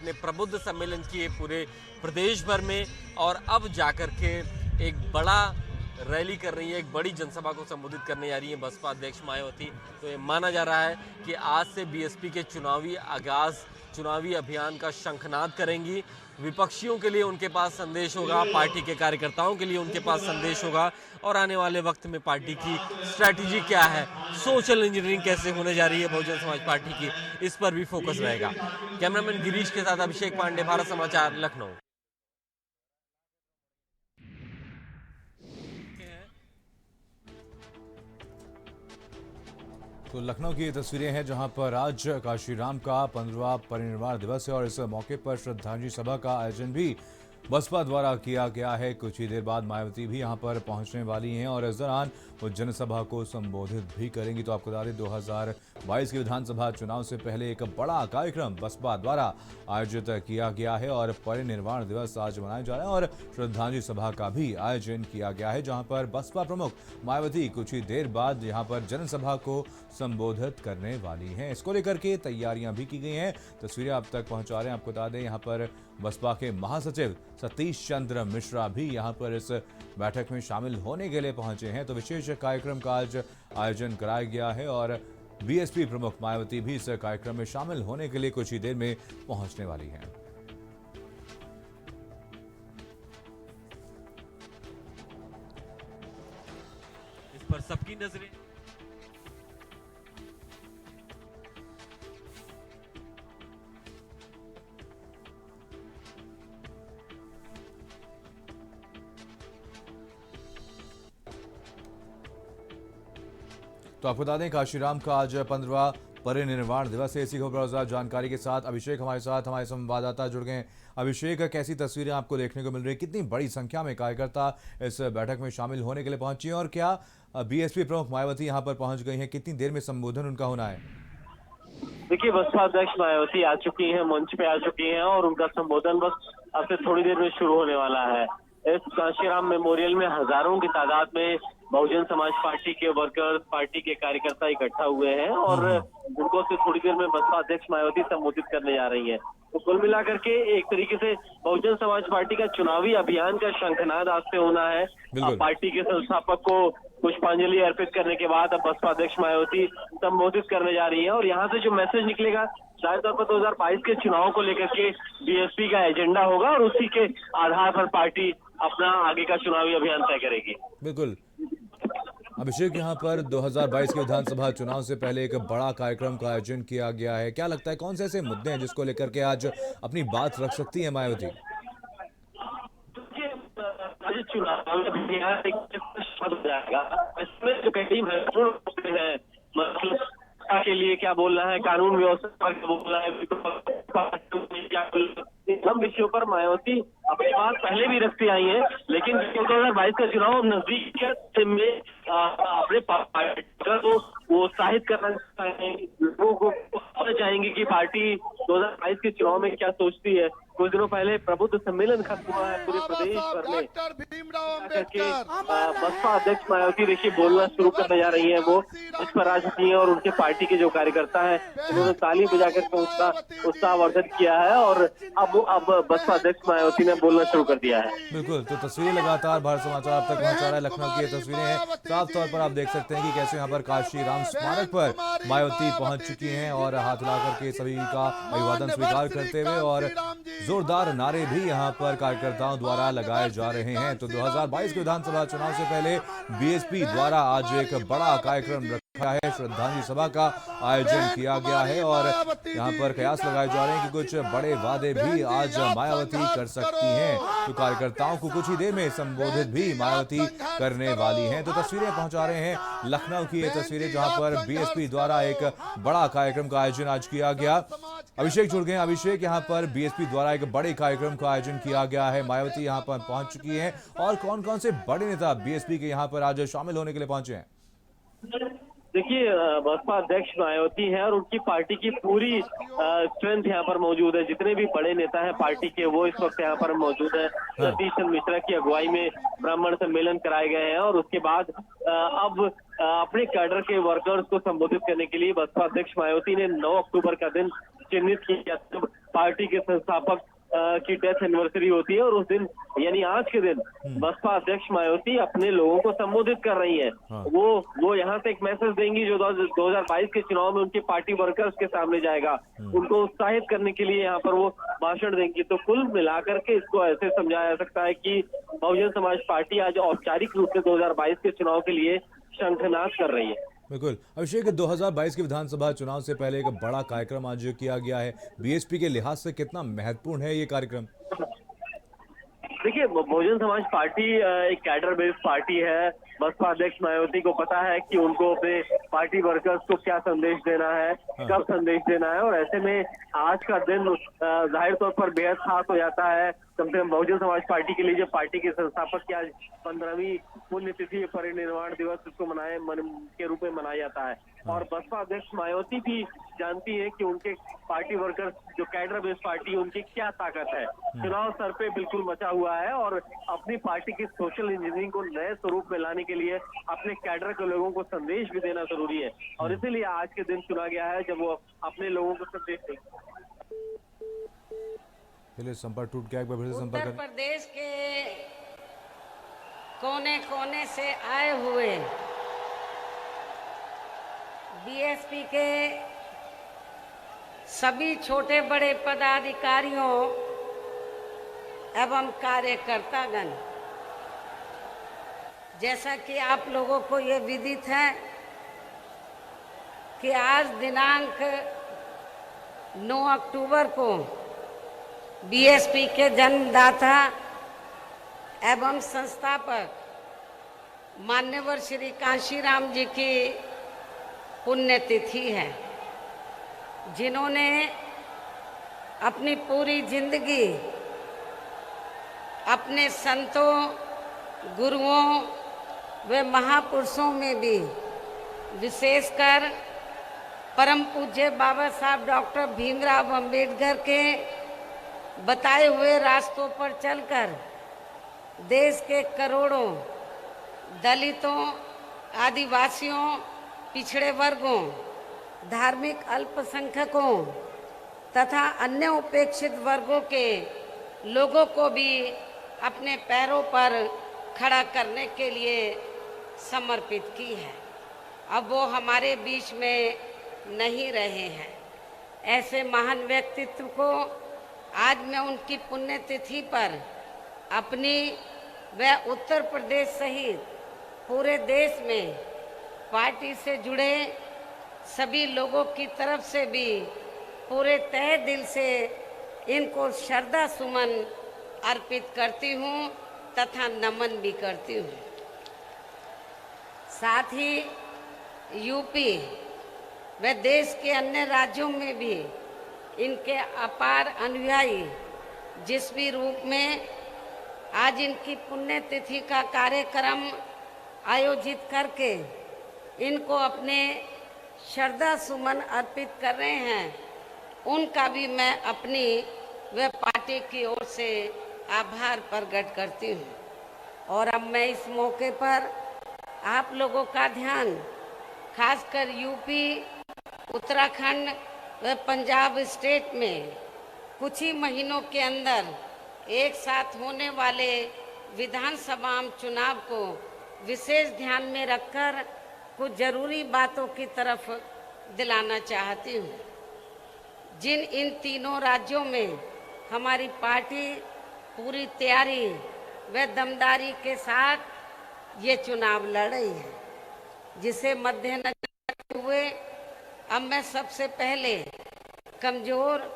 ने प्रबुद्ध सम्मेलन किए पूरे प्रदेश भर में और अब जाकर के एक बड़ा रैली कर रही है, एक बड़ी जनसभा को संबोधित करने जा रही है बसपा अध्यक्ष मायावती। तो ये माना जा रहा है कि आज से बीएसपी के चुनावी अभियान का शंखनाद करेंगी। विपक्षियों के लिए उनके पास संदेश होगा, पार्टी के कार्यकर्ताओं के लिए उनके पास संदेश होगा और आने वाले वक्त में पार्टी की स्ट्रैटेजी क्या है, सोशल इंजीनियरिंग कैसे होने जा रही है बहुजन समाज पार्टी की, इस पर भी फोकस रहेगा। कैमरामैन गिरीश के साथ अभिषेक पांडे, भारत समाचार, लखनऊ। तो लखनऊ की ये तस्वीरें हैं जहां पर आज काशीराम का 15वां परिनिर्वाण दिवस है और इस मौके पर श्रद्धांजलि सभा का आयोजन भी बसपा द्वारा किया गया है। कुछ ही देर बाद मायावती भी यहां पर पहुंचने वाली हैं और इस दौरान वो जनसभा को संबोधित भी करेंगी। तो आपको बता दें 2022 के विधानसभा चुनाव से पहले एक बड़ा कार्यक्रम बसपा द्वारा आयोजित किया गया है और परिनिर्वाण दिवस आज मनाया जा रहा है और श्रद्धांजलि सभा का भी आयोजन किया गया है जहां पर बसपा प्रमुख मायावती कुछ ही देर बाद यहां पर जनसभा को संबोधित करने वाली हैं। इसको लेकर के तैयारियां भी की गई हैं। तस्वीरें आप तक पहुंचा रहे हैं। आपको बता दें यहां पर बसपा के महासचिव सतीश चंद्र मिश्रा भी यहां पर इस बैठक में शामिल होने के लिए पहुंचे हैं। तो विशेष कार्यक्रम का आज आयोजन कराया गया है और बीएसपी प्रमुख मायावती भी इस कार्यक्रम में शामिल होने के लिए कुछ ही देर में पहुंचने वाली हैं। इस पर सबकी नजरें। तो आपको बता दें काशीराम का आज 15वां परिनिर्वाण दिवस है। इसी खबर जानकारी के साथ अभिषेक हमारे साथ हमारे संवाददाता जुड़ गए हैं। अभिषेक, कैसी तस्वीरें आपको देखने को मिल रही है? कितनी बड़ी संख्या में कार्यकर्ता इस बैठक में शामिल होने के लिए पहुंची हैं और क्या बीएसपी प्रमुख मायावती यहां पर पहुंच गई हैं? कितनी देर में संबोधन उनका होना है? देखिए, बसपा अध्यक्ष मायावती आ चुकी हैं, मंच पे आ चुकी हैं और उनका संबोधन बस अब से थोड़ी देर में शुरू होने वाला है। इस काशीराम मेमोरियल में हजारों की तादाद में बहुजन समाज पार्टी के वर्कर्स, पार्टी के कार्यकर्ता इकट्ठा हुए हैं और उनको से थोड़ी देर में बसपा अध्यक्ष मायावती संबोधित करने जा रही हैं। तो कुल मिलाकर के एक तरीके से बहुजन समाज पार्टी का चुनावी अभियान का शंखनाद आज से होना है। पार्टी के संस्थापक को पुष्पांजलि अर्पित करने के बाद अब बसपा अध्यक्ष मायावती संबोधित करने जा रही है और यहाँ से जो मैसेज निकलेगा शायद तौर पर 2022 के चुनाव को लेकर के बीएसपी का एजेंडा होगा और उसी के आधार पर पार्टी अपना आगे का चुनावी अभियान तय करेगी। बिल्कुल अभिषेक, यहाँ पर 2022 के विधानसभा चुनाव से पहले एक बड़ा कार्यक्रम का आयोजन किया गया है। क्या लगता है कौन से ऐसे मुद्दे हैं जिसको लेकर के आज अपनी बात रख सकती है मायावती? चुनाव अभियान इसमें जो कई महत्वपूर्ण है, मतलब के लिए क्या बोलना है, कानून व्यवस्था क्या बोलना है, हम विषयों पर मायावती अपनी बात पहले भी रखती आई है, लेकिन 2022 का चुनाव नजदीक में अपने पार्टी को वो उत्साहित करना चाहेंगे, लोगों को चाहेंगे कि पार्टी 2022 के चुनाव में क्या सोचती है। कुछ दिनों पहले प्रबुद्ध सम्मेलन खत्म हुआ है पूरे प्रदेश भर में। बसपा अध्यक्ष मायावती देखिए बोलना शुरू करने जा रही है। वो उस पर आ चुकी है और उनके पार्टी के जो कार्यकर्ता हैं उन्होंने ताली बजाकर के उसका उत्साहवर्धन किया है और अब बसपा अध्यक्ष मायावती ने बोलना शुरू कर दिया है। बिल्कुल, तो तस्वीरें लगातार भारत समाचार आप तक पहुंचा रहा है। लखनऊ की ये तस्वीरें हैं। साफ तौर पर आप देख सकते हैं कि कैसे यहाँ पर काशीराम स्मारक पर मायावती पहुंच चुकी हैं और हाथ हिलाकर के सभी का अभिवादन स्वीकार करते हुए और जोरदार नारे भी यहां पर कार्यकर्ताओं द्वारा लगाए जा रहे हैं। तो 2022 के विधानसभा चुनाव से पहले बीएसपी द्वारा आज एक बड़ा कार्यक्रम रखा है, श्रद्धांजलि सभा का आयोजन किया गया है और यहां पर कयास लगाए जा रहे हैं कि कुछ बड़े वादे भी आज मायावती कर सकती हैं। तो कार्यकर्ताओं को कुछ ही देर में संबोधित भी मायावती करने वाली हैं। तो तस्वीरें पहुंचा रहे हैं लखनऊ की ये तस्वीरें जहां पर बीएसपी द्वारा एक बड़ा कार्यक्रम का आयोजन आज किया गया। अभिषेक जुड़ गए। अभिषेक, यहाँ पर बीएसपी द्वारा एक बड़े कार्यक्रम का आयोजन किया गया है, मायावती यहाँ पर पहुंच चुकी हैं और कौन कौन से बड़े नेता बीएसपी के यहाँ पर आज शामिल होने के लिए पहुंचे हैं? देखिए, बसपा अध्यक्ष मायावती है और उनकी पार्टी की पूरी स्ट्रेंथ यहाँ पर मौजूद है। जितने भी बड़े नेता हैं पार्टी के वो इस वक्त यहाँ पर मौजूद है। सतीश चंद्र मिश्रा की अगुवाई में ब्राह्मण सम्मेलन कराए गए हैं और उसके बाद अब अपने कैडर के वर्कर्स को संबोधित करने के लिए बसपा अध्यक्ष मायावती ने 9 अक्टूबर का दिन चिन्हित किया। पार्टी के संस्थापक की डेथ एनिवर्सरी होती है, और उस दिन यानी आज के दिन बसपा अध्यक्ष मायावती अपने लोगों को संबोधित कर रही हैं। हाँ। वो यहाँ से एक मैसेज देंगी जो 2022 के चुनाव में उनकी पार्टी वर्कर्स के सामने जाएगा। उनको उत्साहित करने के लिए यहाँ पर वो भाषण देंगी। तो कुल मिलाकर के इसको ऐसे समझाया जा सकता है कि बहुजन समाज पार्टी आज औपचारिक रूप से 2022 के चुनाव के लिए शंखनाद कर रही है। बिल्कुल अभिषेक, 2022 के विधानसभा चुनाव से पहले एक बड़ा कार्यक्रम आज किया गया है। बीएसपी के लिहाज से कितना महत्वपूर्ण है ये कार्यक्रम? देखिए, बहुजन समाज पार्टी एक कैडर बेस्ड पार्टी है। बसपा अध्यक्ष मायावती को पता है कि उनको अपने पार्टी वर्कर्स को क्या संदेश देना है, कब संदेश देना है, और ऐसे में आज का दिन जाहिर तौर पर बेहद खास हो जाता है। कम से कम बहुजन समाज पार्टी के लिए, जो पार्टी के संस्थापक की आज 15वीं पुण्यतिथि परिनिर्वाण दिवस उसको के रूप में मनाया जाता है। और बसपा अध्यक्ष मायावती भी जानती है कि उनके पार्टी वर्कर्स जो कैडर बेस्ड पार्टी, उनकी क्या ताकत है। चुनाव सर पे बिल्कुल मचा हुआ है, और अपनी पार्टी की सोशल इंजीनियरिंग को नए स्वरूप में लाने के लिए अपने कैडर के लोगों को संदेश भी देना जरूरी है, और इसीलिए आज के दिन चुना गया है जब वो अपने लोगों को संदेश देंगे। चलिए, संपर्क टूट गया, एक बार फिर से संपर्क उत्तर करें। प्रदेश के कोने कोने से आए हुए बीएसपी के सभी छोटे बड़े पदाधिकारियों एवं कार्यकर्तागण, जैसा कि आप लोगों को ये विदित है कि आज दिनांक 9 अक्टूबर को बीएसपी के जन्मदाता एवं संस्थापक मान्यवर श्री कांशीराम जी की पुण्यतिथि है, जिन्होंने अपनी पूरी जिंदगी अपने संतों, गुरुओं व महापुरुषों में भी विशेषकर परम पूज्य बाबा साहब डॉक्टर भीमराव अंबेडकर के बताए हुए रास्तों पर चलकर देश के करोड़ों दलितों, आदिवासियों, पिछड़े वर्गों, धार्मिक अल्पसंख्यकों तथा अन्य उपेक्षित वर्गों के लोगों को भी अपने पैरों पर खड़ा करने के लिए समर्पित की है। अब वो हमारे बीच में नहीं रहे हैं। ऐसे महान व्यक्तित्व को आज मैं उनकी पुण्यतिथि पर अपनी व उत्तर प्रदेश सहित पूरे देश में पार्टी से जुड़े सभी लोगों की तरफ से भी पूरे तहे दिल से इनको श्रद्धा सुमन अर्पित करती हूँ तथा नमन भी करती हूँ। साथ ही यूपी व देश के अन्य राज्यों में भी इनके अपार अनुयायी जिस भी रूप में आज इनकी पुण्यतिथि का कार्यक्रम आयोजित करके इनको अपने श्रद्धा सुमन अर्पित कर रहे हैं, उनका भी मैं अपनी व पार्टी की ओर से आभार प्रकट करती हूँ। और अब मैं इस मौके पर आप लोगों का ध्यान खासकर यूपी, उत्तराखंड व पंजाब स्टेट में कुछ ही महीनों के अंदर एक साथ होने वाले विधानसभा चुनाव को विशेष ध्यान में रखकर कुछ जरूरी बातों की तरफ दिलाना चाहती हूँ। जिन इन तीनों राज्यों में हमारी पार्टी पूरी तैयारी व दमदारी के साथ ये चुनाव लड़ रही है, जिसे मद्देनजर रखते हुए अब मैं सबसे पहले कमजोर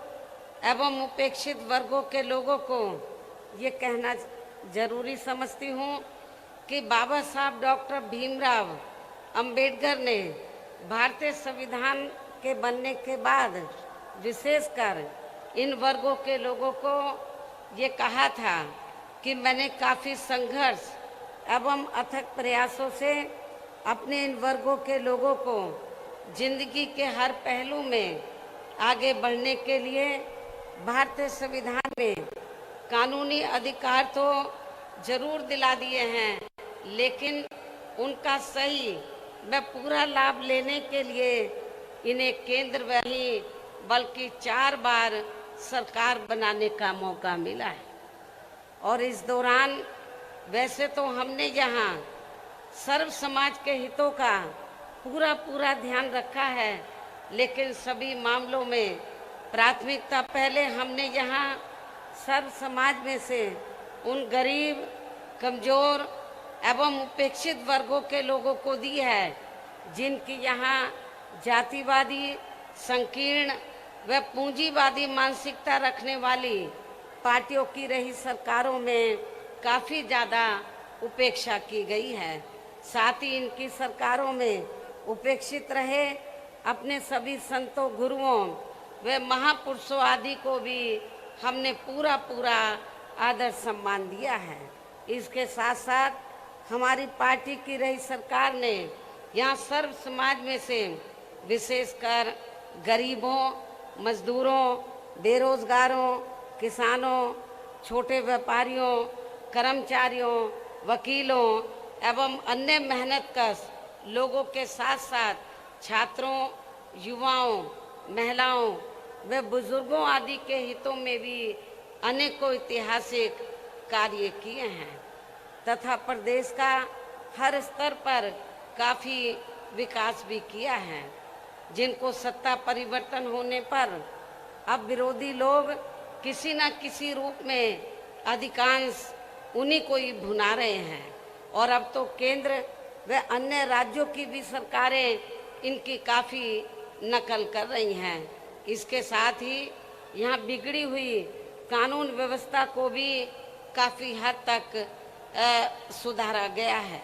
एवं उपेक्षित वर्गों के लोगों को ये कहना जरूरी समझती हूँ कि बाबा साहब डॉक्टर भीमराव अंबेडकर ने भारतीय संविधान के बनने के बाद विशेषकर इन वर्गों के लोगों को ये कहा था कि मैंने काफ़ी संघर्ष एवं अथक प्रयासों से अपने इन वर्गों के लोगों को जिंदगी के हर पहलू में आगे बढ़ने के लिए भारतीय संविधान में कानूनी अधिकार तो जरूर दिला दिए हैं, लेकिन उनका सही व पूरा लाभ लेने के लिए इन्हें केंद्र में नहीं बल्कि 4 बार सरकार बनाने का मौका मिला है। और इस दौरान वैसे तो हमने यहाँ सर्व समाज के हितों का पूरा ध्यान रखा है, लेकिन सभी मामलों में प्राथमिकता पहले हमने यहाँ सर्व समाज में से उन गरीब, कमजोर एवं उपेक्षित वर्गों के लोगों को दी है, जिनकी यहाँ जातिवादी, संकीर्ण व पूंजीवादी मानसिकता रखने वाली पार्टियों की रही सरकारों में काफ़ी ज़्यादा उपेक्षा की गई है। साथ ही इनकी सरकारों में उपेक्षित रहे अपने सभी संतों, गुरुओं व महापुरुषों आदि को भी हमने पूरा आदर सम्मान दिया है। इसके साथ साथ हमारी पार्टी की रही सरकार ने यहाँ सर्व समाज में से विशेषकर गरीबों, मजदूरों, बेरोजगारों, किसानों, छोटे व्यापारियों, कर्मचारियों, वकीलों एवं अन्य मेहनतकश लोगों के साथ साथ छात्रों, युवाओं, महिलाओं व बुजुर्गों आदि के हितों में भी अनेकों ऐतिहासिक कार्य किए हैं तथा प्रदेश का हर स्तर पर काफ़ी विकास भी किया है, जिनको सत्ता परिवर्तन होने पर अब विरोधी लोग किसी न किसी रूप में अधिकांश उन्हीं को ही भुना रहे हैं। और अब तो केंद्र व अन्य राज्यों की भी सरकारें इनकी काफ़ी नकल कर रही हैं। इसके साथ ही यहाँ बिगड़ी हुई कानून व्यवस्था को भी काफ़ी हद तक सुधारा गया है।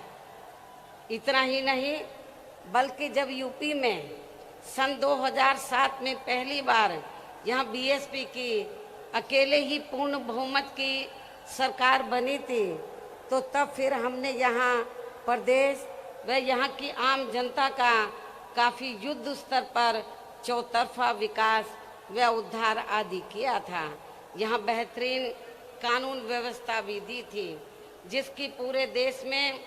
इतना ही नहीं, बल्कि जब यूपी में सन 2007 में पहली बार यहाँ बीएसपी की अकेले ही पूर्ण बहुमत की सरकार बनी थी, तो तब फिर हमने यहाँ प्रदेश व यहाँ की आम जनता का काफ़ी युद्ध स्तर पर चौतरफा विकास व उद्धार आदि किया था। यहाँ बेहतरीन कानून व्यवस्था भी दी थी, जिसकी पूरे देश में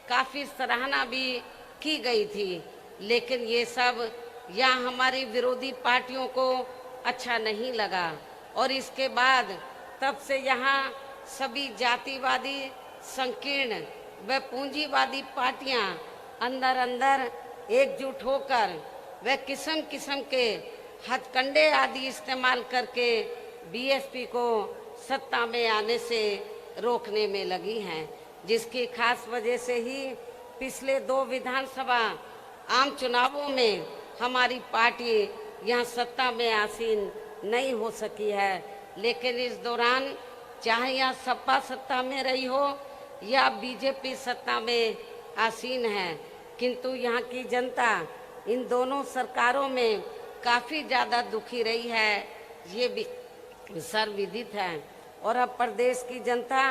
काफ़ी सराहना भी की गई थी। लेकिन ये सब यहाँ हमारी विरोधी पार्टियों को अच्छा नहीं लगा और इसके बाद तब से यहाँ सभी जातिवादी, संकीर्ण व पूंजीवादी पार्टियाँ अंदर एकजुट होकर व किस्म किस्म के हथकंडे आदि इस्तेमाल करके बीएसपी को सत्ता में आने से रोकने में लगी हैं, जिसकी खास वजह से ही पिछले 2 विधानसभा आम चुनावों में हमारी पार्टी यहाँ सत्ता में आसीन नहीं हो सकी है। लेकिन इस दौरान चाहे यहाँ सपा सत्ता में रही हो या बीजेपी सत्ता में आसीन है, किंतु यहाँ की जनता इन दोनों सरकारों में काफ़ी ज़्यादा दुखी रही है, ये भी सर्वविदित है। और अब प्रदेश की जनता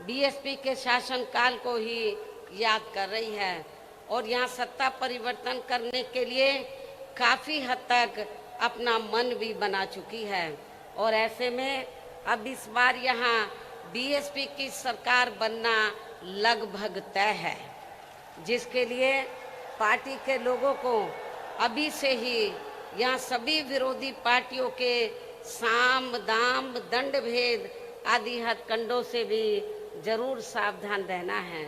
बीएसपी के शासनकाल को ही याद कर रही है और यहाँ सत्ता परिवर्तन करने के लिए काफ़ी हद तक अपना मन भी बना चुकी है। और ऐसे में अब इस बार यहाँ बीएसपी की सरकार बनना लगभग तय है, जिसके लिए पार्टी के लोगों को अभी से ही यहाँ सभी विरोधी पार्टियों के साम, दाम, दंड भेद आदि हथकंडों से भी जरूर सावधान रहना है।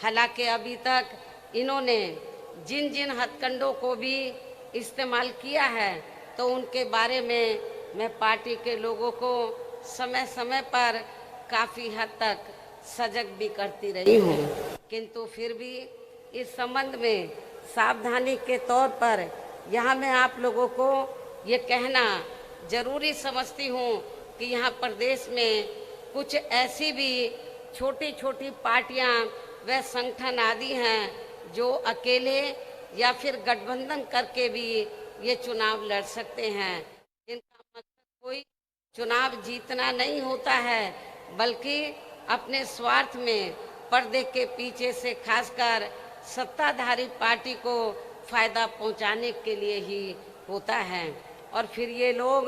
हालांकि अभी तक इन्होंने जिन जिन हथकंडों को भी इस्तेमाल किया है, तो उनके बारे में मैं पार्टी के लोगों को समय समय पर काफ़ी हद तक सजग भी करती रही हूँ, किंतु फिर भी इस संबंध में सावधानी के तौर पर यहाँ मैं आप लोगों को ये कहना जरूरी समझती हूँ कि यहाँ प्रदेश में कुछ ऐसी भी छोटी छोटी पार्टियाँ व संगठन आदि हैं जो अकेले या फिर गठबंधन करके भी ये चुनाव लड़ सकते हैं। इनका मकसद कोई चुनाव जीतना नहीं होता है, बल्कि अपने स्वार्थ में पर्दे के पीछे से खासकर सत्ताधारी पार्टी को फायदा पहुंचाने के लिए ही होता है। और फिर ये लोग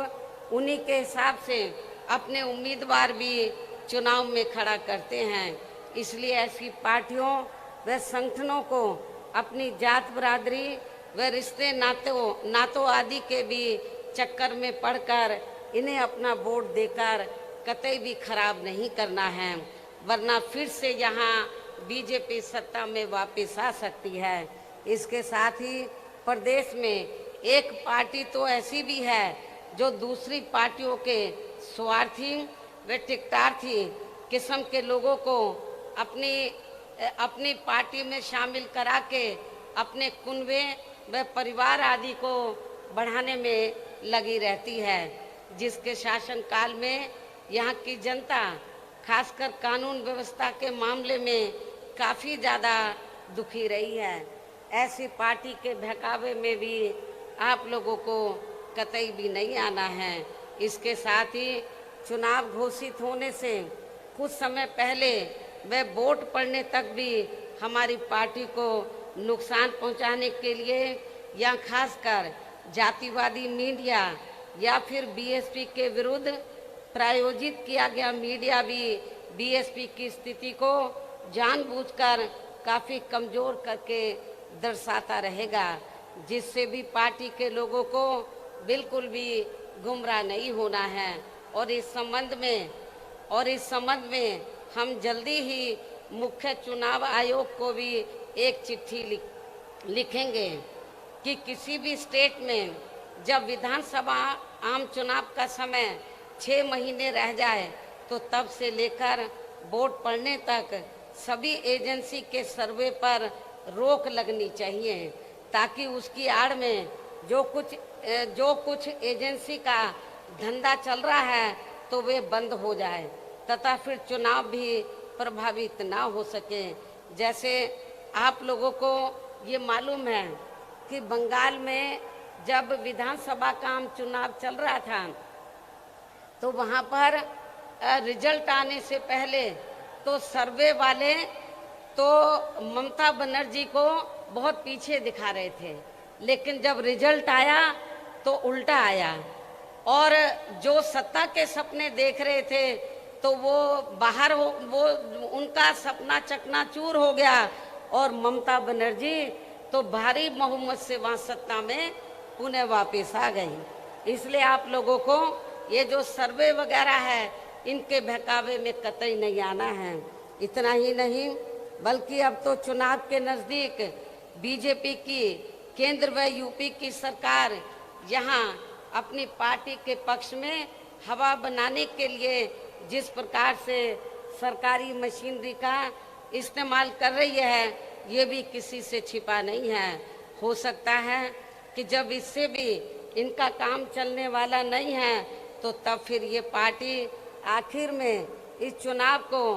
उन्हीं के हिसाब से अपने उम्मीदवार भी चुनाव में खड़ा करते हैं। इसलिए ऐसी पार्टियों व संगठनों को अपनी जात बरादरी व रिश्ते नातों आदि के भी चक्कर में पड़कर इन्हें अपना वोट देकर कतई भी खराब नहीं करना है, वरना फिर से यहाँ बीजेपी सत्ता में वापस आ सकती है। इसके साथ ही प्रदेश में एक पार्टी तो ऐसी भी है जो दूसरी पार्टियों के स्वार्थी व टिकटार्थी किस्म के लोगों को अपनी पार्टी में शामिल करा के अपने कुनबे व परिवार आदि को बढ़ाने में लगी रहती है, जिसके शासन काल में यहाँ की जनता खासकर कानून व्यवस्था के मामले में काफ़ी ज़्यादा दुखी रही है। ऐसी पार्टी के बहकावे में भी आप लोगों को कतई भी नहीं आना है। इसके साथ ही चुनाव घोषित होने से कुछ समय पहले वह वोट पड़ने तक भी हमारी पार्टी को नुकसान पहुंचाने के लिए या खासकर जातिवादी मीडिया या फिर बीएसपी के विरुद्ध प्रायोजित किया गया मीडिया भी बीएसपी की स्थिति को जानबूझकर काफ़ी कमज़ोर करके दर्शाता रहेगा, जिससे भी पार्टी के लोगों को बिल्कुल भी गुमराह नहीं होना है। और इस संबंध में हम जल्दी ही मुख्य चुनाव आयोग को भी एक चिट्ठी लिखेंगे कि किसी भी स्टेट में जब विधानसभा आम चुनाव का समय 6 महीने रह जाए तो तब से लेकर वोट पड़ने तक सभी एजेंसी के सर्वे पर रोक लगनी चाहिए, ताकि उसकी आड़ में जो कुछ एजेंसी का धंधा चल रहा है तो वे बंद हो जाए तथा फिर चुनाव भी प्रभावित ना हो सके। जैसे आप लोगों को ये मालूम है कि बंगाल में जब विधानसभा का आम चुनाव चल रहा था तो वहाँ पर रिजल्ट आने से पहले तो सर्वे वाले तो ममता बनर्जी को बहुत पीछे दिखा रहे थे, लेकिन जब रिजल्ट आया तो उल्टा आया और जो सत्ता के सपने देख रहे थे तो वो उनका सपना चकनाचूर हो गया और ममता बनर्जी तो भारी बहुमत से वहाँ सत्ता में पुनः वापस आ गई। इसलिए आप लोगों को ये जो सर्वे वगैरह है इनके बहकावे में कतई नहीं आना है। इतना ही नहीं बल्कि अब तो चुनाव के नज़दीक बीजेपी की केंद्र व यूपी की सरकार यहाँ अपनी पार्टी के पक्ष में हवा बनाने के लिए जिस प्रकार से सरकारी मशीनरी का इस्तेमाल कर रही है ये भी किसी से छिपा नहीं है। हो सकता है कि जब इससे भी इनका काम चलने वाला नहीं है तो तब फिर ये पार्टी आखिर में इस चुनाव को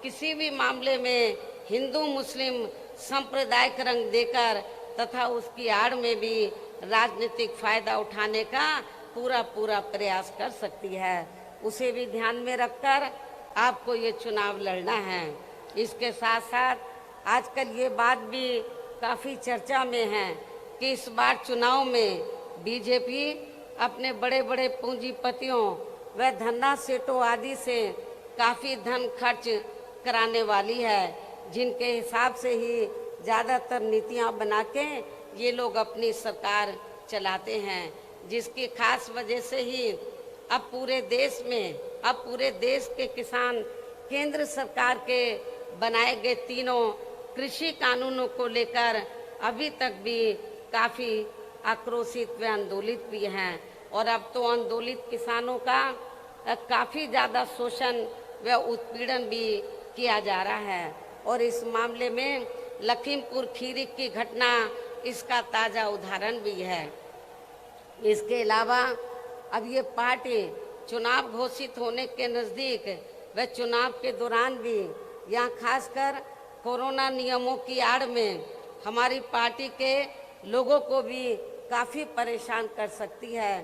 किसी भी मामले में हिंदू मुस्लिम सांप्रदायिक रंग देकर तथा उसकी आड़ में भी राजनीतिक फायदा उठाने का पूरा प्रयास कर सकती है। उसे भी ध्यान में रखकर आपको ये चुनाव लड़ना है। इसके साथ साथ आजकल ये बात भी काफ़ी चर्चा में है कि इस बार चुनाव में बीजेपी अपने बड़े बड़े पूंजीपतियों व धन्ना सेठों आदि से काफ़ी धन खर्च कराने वाली है, जिनके हिसाब से ही ज़्यादातर नीतियां बना के ये लोग अपनी सरकार चलाते हैं, जिसकी खास वजह से ही अब पूरे देश के किसान केंद्र सरकार के बनाए गए तीनों कृषि कानूनों को लेकर अभी तक भी काफ़ी आक्रोशित व आंदोलित भी हैं। और अब तो आंदोलित किसानों का काफ़ी ज़्यादा शोषण व उत्पीड़न भी किया जा रहा है। और इस मामले में लखीमपुर खीरी की घटना इसका ताज़ा उदाहरण भी है। इसके अलावा अब ये पार्टी चुनाव घोषित होने के नज़दीक व चुनाव के दौरान भी यहाँ खासकर कोरोना नियमों की आड़ में हमारी पार्टी के लोगों को भी काफ़ी परेशान कर सकती है,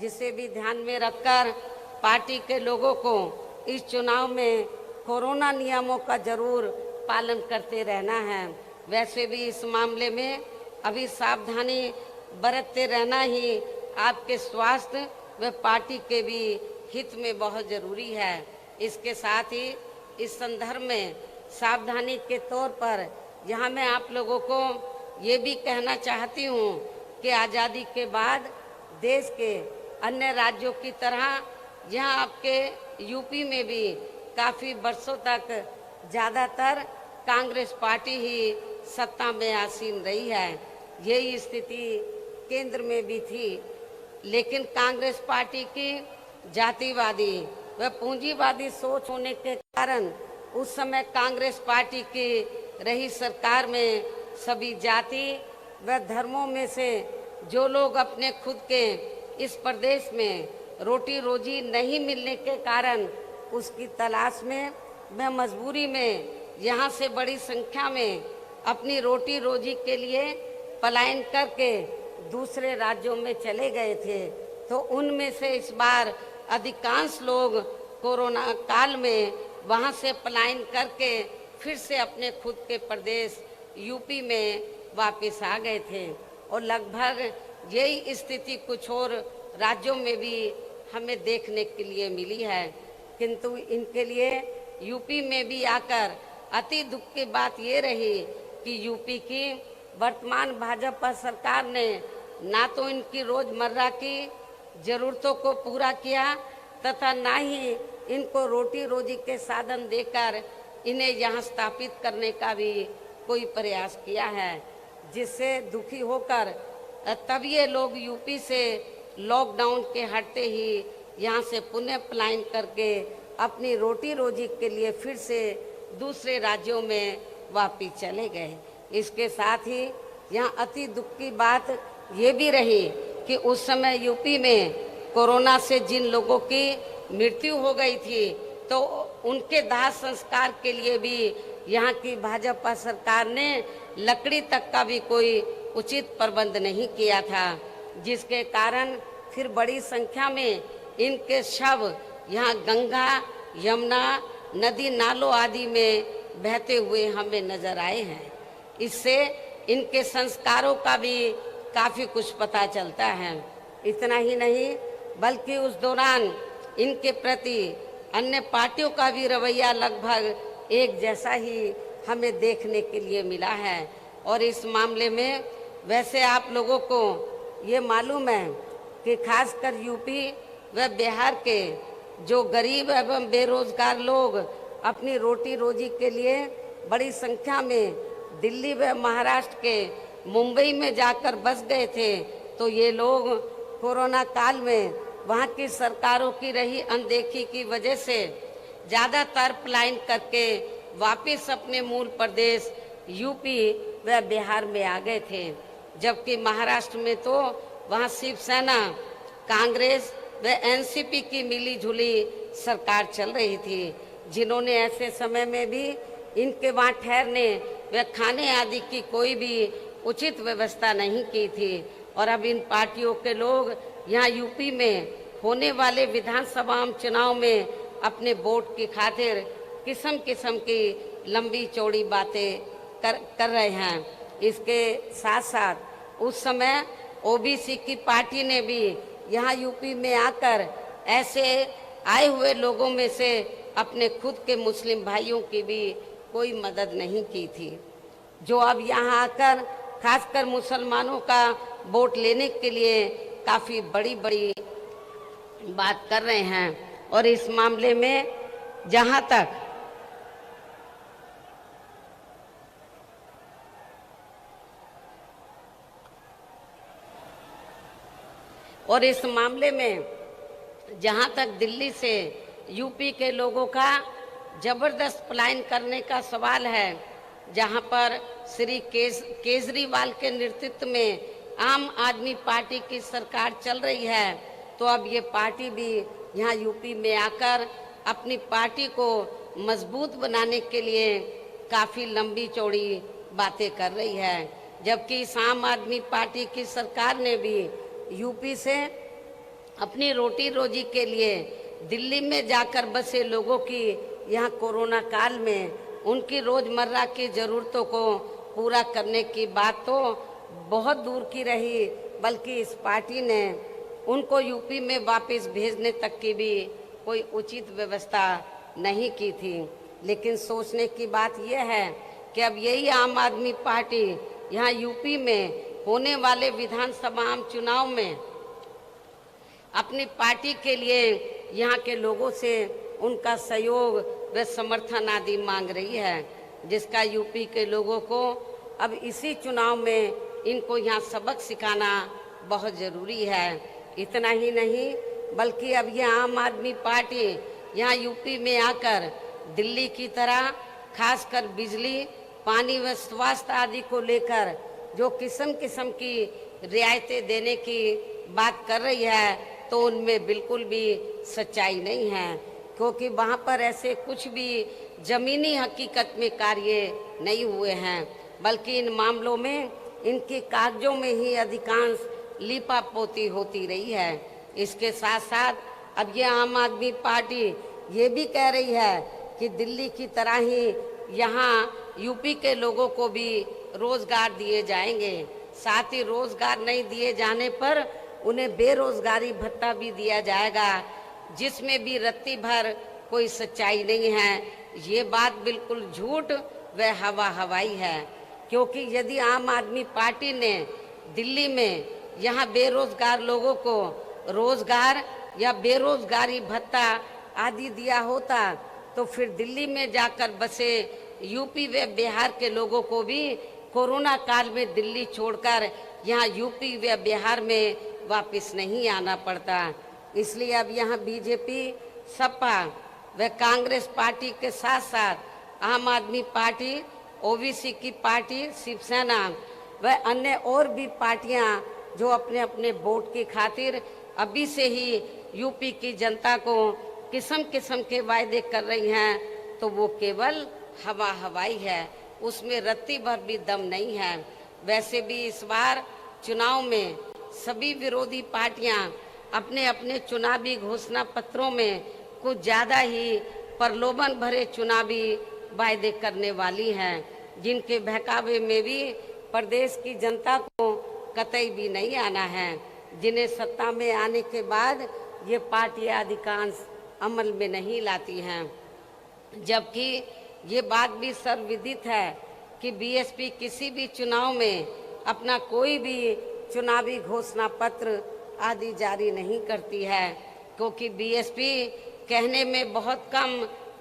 जिसे भी ध्यान में रखकर पार्टी के लोगों को इस चुनाव में कोरोना नियमों का जरूर पालन करते रहना है। वैसे भी इस मामले में अभी सावधानी बरतते रहना ही आपके स्वास्थ्य व पार्टी के भी हित में बहुत ज़रूरी है। इसके साथ ही इस संदर्भ में सावधानी के तौर पर यहाँ मैं आप लोगों को ये भी कहना चाहती हूँ कि आज़ादी के बाद देश के अन्य राज्यों की तरह यहाँ आपके यूपी में भी काफ़ी वर्षों तक ज़्यादातर कांग्रेस पार्टी ही सत्ता में आसीन रही है। यही स्थिति केंद्र में भी थी, लेकिन कांग्रेस पार्टी की जातिवादी व पूंजीवादी सोच होने के कारण उस समय कांग्रेस पार्टी की रही सरकार में सभी जाति व धर्मों में से जो लोग अपने खुद के इस प्रदेश में रोटी रोजी नहीं मिलने के कारण उसकी तलाश में व मजबूरी में यहाँ से बड़ी संख्या में अपनी रोटी रोजी के लिए पलायन करके दूसरे राज्यों में चले गए थे। तो उनमें से इस बार अधिकांश लोग कोरोना काल में वहाँ से पलायन करके फिर से अपने खुद के प्रदेश यूपी में वापस आ गए थे और लगभग यही स्थिति कुछ और राज्यों में भी हमें देखने के लिए मिली है। किंतु इनके लिए यूपी में भी आकर अति दुख की बात ये रही कि यूपी की वर्तमान भाजपा सरकार ने ना तो इनकी रोजमर्रा की जरूरतों को पूरा किया तथा ना ही इनको रोटी रोजी के साधन देकर इन्हें यहाँ स्थापित करने का भी कोई प्रयास किया है, जिससे दुखी होकर तब ये लोग यूपी से लॉकडाउन के हटते ही यहाँ से पुनः पलायन करके अपनी रोटी रोजी के लिए फिर से दूसरे राज्यों में वापिस चले गए। इसके साथ ही यहाँ अति दुख की बात ये भी रही कि उस समय यूपी में कोरोना से जिन लोगों की मृत्यु हो गई थी तो उनके दाह संस्कार के लिए भी यहाँ की भाजपा सरकार ने लकड़ी तक का भी कोई उचित प्रबंध नहीं किया था, जिसके कारण फिर बड़ी संख्या में इनके शव यहाँ गंगा यमुना नदी नालों आदि में बहते हुए हमें नजर आए हैं। इससे इनके संस्कारों का भी काफ़ी कुछ पता चलता है। इतना ही नहीं बल्कि उस दौरान इनके प्रति अन्य पार्टियों का भी रवैया लगभग एक जैसा ही हमें देखने के लिए मिला है। और इस मामले में वैसे आप लोगों को ये मालूम है कि खासकर यूपी व बिहार के जो गरीब एवं बेरोजगार लोग अपनी रोटी रोजी के लिए बड़ी संख्या में दिल्ली व महाराष्ट्र के मुंबई में जाकर बस गए थे, तो ये लोग कोरोना काल में वहाँ की सरकारों की रही अनदेखी की वजह से ज़्यादातर पलायन करके वापस अपने मूल प्रदेश यूपी व बिहार में आ गए थे। जबकि महाराष्ट्र में तो वहाँ शिवसेना कांग्रेस व एनसीपी की मिली जुली सरकार चल रही थी, जिन्होंने ऐसे समय में भी इनके वहाँ ठहरने व खाने आदि की कोई भी उचित व्यवस्था नहीं की थी। और अब इन पार्टियों के लोग यहाँ यूपी में होने वाले विधानसभा चुनाव में अपने वोट की खातिर किस्म किस्म की लंबी चौड़ी बातें कर रहे हैं। इसके साथ साथ उस समय ओबीसी की पार्टी ने भी यहाँ यूपी में आकर ऐसे आए हुए लोगों में से अपने खुद के मुस्लिम भाइयों की भी कोई मदद नहीं की थी, जो अब यहाँ आकर खासकर मुसलमानों का वोट लेने के लिए काफ़ी बड़ी बड़ी बात कर रहे हैं। और इस मामले में जहाँ तक दिल्ली से यूपी के लोगों का जबरदस्त पलायन करने का सवाल है, जहां पर श्री केजरीवाल के नेतृत्व में आम आदमी पार्टी की सरकार चल रही है, तो अब ये पार्टी भी यहाँ यूपी में आकर अपनी पार्टी को मजबूत बनाने के लिए काफ़ी लंबी चौड़ी बातें कर रही है। जबकि इस आम आदमी पार्टी की सरकार ने भी यूपी से अपनी रोटी रोजी के लिए दिल्ली में जाकर बसे लोगों की यहाँ कोरोना काल में उनकी रोजमर्रा की ज़रूरतों को पूरा करने की बात तो बहुत दूर की रही, बल्कि इस पार्टी ने उनको यूपी में वापस भेजने तक की भी कोई उचित व्यवस्था नहीं की थी। लेकिन सोचने की बात यह है कि अब यही आम आदमी पार्टी यहाँ यूपी में होने वाले विधानसभा चुनाव में अपनी पार्टी के लिए यहाँ के लोगों से उनका सहयोग व समर्थन आदि मांग रही है, जिसका यूपी के लोगों को अब इसी चुनाव में इनको यहाँ सबक सिखाना बहुत ज़रूरी है। इतना ही नहीं बल्कि अब ये आम आदमी पार्टी यहाँ यूपी में आकर दिल्ली की तरह खासकर बिजली, पानी व स्वास्थ्य आदि को लेकर जो किस्म किस्म की रियायतें देने की बात कर रही है, तो उनमें बिल्कुल भी सच्चाई नहीं है, क्योंकि वहाँ पर ऐसे कुछ भी ज़मीनी हकीकत में कार्य नहीं हुए हैं, बल्कि इन मामलों में इनके कागजों में ही अधिकांश लीपापोती होती रही है। इसके साथ साथ अब ये आम आदमी पार्टी ये भी कह रही है कि दिल्ली की तरह ही यहाँ यूपी के लोगों को भी रोजगार दिए जाएंगे। साथ ही रोजगार नहीं दिए जाने पर उन्हें बेरोजगारी भत्ता भी दिया जाएगा, जिसमें भी रत्ती भर कोई सच्चाई नहीं है। ये बात बिल्कुल झूठ व हवा हवाई है, क्योंकि यदि आम आदमी पार्टी ने दिल्ली में यहाँ बेरोजगार लोगों को रोजगार या बेरोजगारी भत्ता आदि दिया होता, तो फिर दिल्ली में जाकर बसे यूपी व बिहार के लोगों को भी कोरोना काल में दिल्ली छोड़कर यहाँ यूपी व बिहार में वापस नहीं आना पड़ता। इसलिए अब यहाँ बीजेपी, सपा व कांग्रेस पार्टी के साथ साथ आम आदमी पार्टी, ओबीसी की पार्टी, शिवसेना व अन्य और भी पार्टियां जो अपने अपने वोट की खातिर अभी से ही यूपी की जनता को किस्म किस्म के वायदे कर रही हैं, तो वो केवल हवा हवाई है, उसमें रत्ती भर भी दम नहीं है। वैसे भी इस बार चुनाव में सभी विरोधी पार्टियां अपने अपने चुनावी घोषणा पत्रों में कुछ ज़्यादा ही प्रलोभन भरे चुनावी वायदे करने वाली हैं, जिनके बहकावे में भी प्रदेश की जनता को कतई भी नहीं आना है, जिन्हें सत्ता में आने के बाद ये पार्टियां अधिकांश अमल में नहीं लाती हैं। जबकि ये बात भी सर्वविदित है कि बीएसपी किसी भी चुनाव में अपना कोई भी चुनावी घोषणा पत्र आदि जारी नहीं करती है, क्योंकि बीएसपी कहने में बहुत कम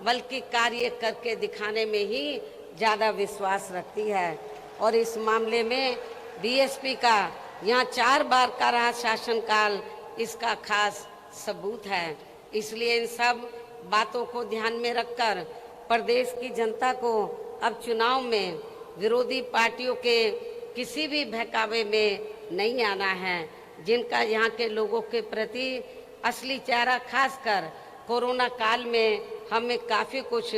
बल्कि कार्य करके दिखाने में ही ज़्यादा विश्वास रखती है। और इस मामले में बीएसपी का यहाँ 4 बार का रहा शासनकाल इसका खास सबूत है। इसलिए इन सब बातों को ध्यान में रखकर प्रदेश की जनता को अब चुनाव में विरोधी पार्टियों के किसी भी बहकावे में नहीं आना है, जिनका यहाँ के लोगों के प्रति असली चेहरा खासकर कोरोना काल में हमें काफ़ी कुछ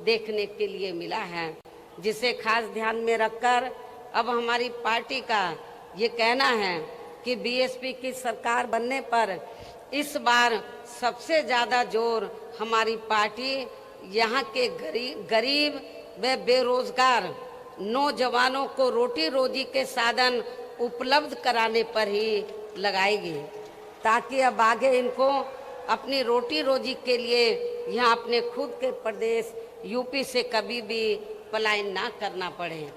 देखने के लिए मिला है, जिसे खास ध्यान में रखकर अब हमारी पार्टी का ये कहना है कि बीएसपी की सरकार बनने पर इस बार सबसे ज़्यादा जोर हमारी पार्टी यहाँ के गरीब व बेरोजगार नौजवानों को रोटी रोजी के साधन उपलब्ध कराने पर ही लगाएगी, ताकि अब आगे इनको अपनी रोटी रोजी के लिए यहाँ अपने खुद के प्रदेश यूपी से कभी भी पलायन ना करना पड़े।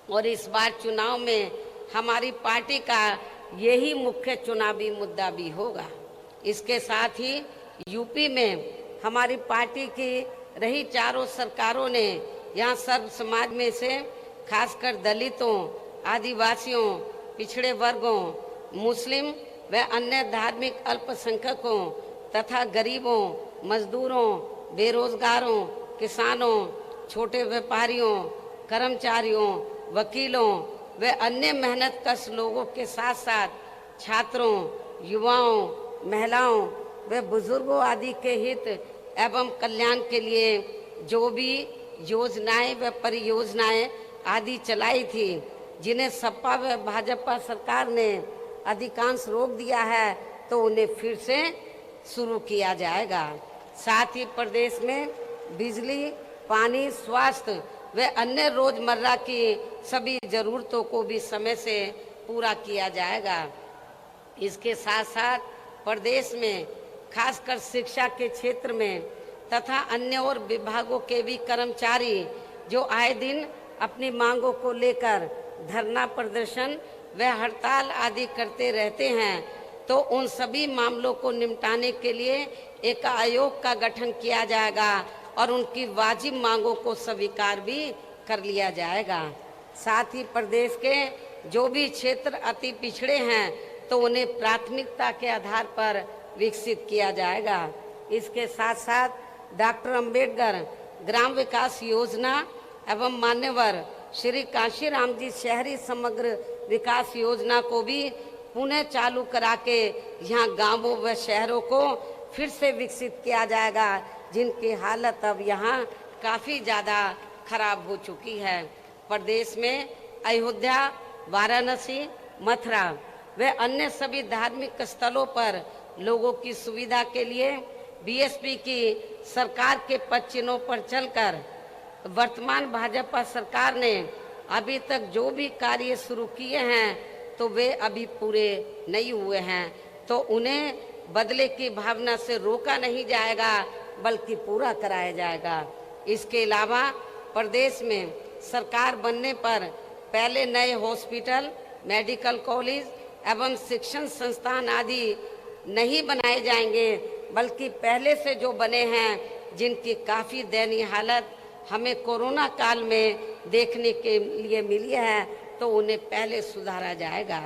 और इस बार चुनाव में हमारी पार्टी का यही मुख्य चुनावी मुद्दा भी होगा। इसके साथ ही यूपी में हमारी पार्टी की रही चारों सरकारों ने यहाँ सर्व समाज में से खासकर दलितों, आदिवासियों, पिछड़े वर्गों, मुस्लिम व अन्य धार्मिक अल्पसंख्यकों तथा गरीबों, मजदूरों, बेरोजगारों, किसानों, छोटे व्यापारियों, कर्मचारियों, वकीलों व अन्य मेहनतकश लोगों के साथ साथ छात्रों, युवाओं, महिलाओं व बुजुर्गों आदि के हित एवं कल्याण के लिए जो भी योजनाएं व परियोजनाएं आदि चलाई थी, जिन्हें सपा व भाजपा सरकार ने अधिकांश रोक दिया है, तो उन्हें फिर से शुरू किया जाएगा। साथ ही प्रदेश में बिजली, पानी, स्वास्थ्य व अन्य रोजमर्रा की सभी जरूरतों को भी समय से पूरा किया जाएगा। इसके साथ साथ प्रदेश में खासकर शिक्षा के क्षेत्र में तथा अन्य और विभागों के भी कर्मचारी जो आए दिन अपनी मांगों को लेकर धरना प्रदर्शन व हड़ताल आदि करते रहते हैं, तो उन सभी मामलों को निपटाने के लिए एक आयोग का गठन किया जाएगा और उनकी वाजिब मांगों को स्वीकार भी कर लिया जाएगा। साथ ही प्रदेश के जो भी क्षेत्र अति पिछड़े हैं तो उन्हें प्राथमिकता के आधार पर विकसित किया जाएगा। इसके साथ साथ डॉक्टर अंबेडकर ग्राम विकास योजना एवं मान्यवर श्री कांशीराम जी शहरी समग्र विकास योजना को भी पुनः चालू करा के यहाँ गांवों व शहरों को फिर से विकसित किया जाएगा, जिनकी हालत अब यहाँ काफ़ी ज़्यादा खराब हो चुकी है। प्रदेश में अयोध्या, वाराणसी, मथुरा व अन्य सभी धार्मिक स्थलों पर लोगों की सुविधा के लिए बीएसपी की सरकार के पद चिन्हों पर चलकर वर्तमान भाजपा सरकार ने अभी तक जो भी कार्य शुरू किए हैं तो वे अभी पूरे नहीं हुए हैं, तो उन्हें बदले की भावना से रोका नहीं जाएगा बल्कि पूरा कराया जाएगा। इसके अलावा प्रदेश में सरकार बनने पर पहले नए हॉस्पिटल, मेडिकल कॉलेज एवं शिक्षण संस्थान आदि नहीं बनाए जाएंगे, बल्कि पहले से जो बने हैं जिनकी काफ़ी दयनीय हालत हमें कोरोना काल में देखने के लिए मिली है तो उन्हें पहले सुधारा जाएगा।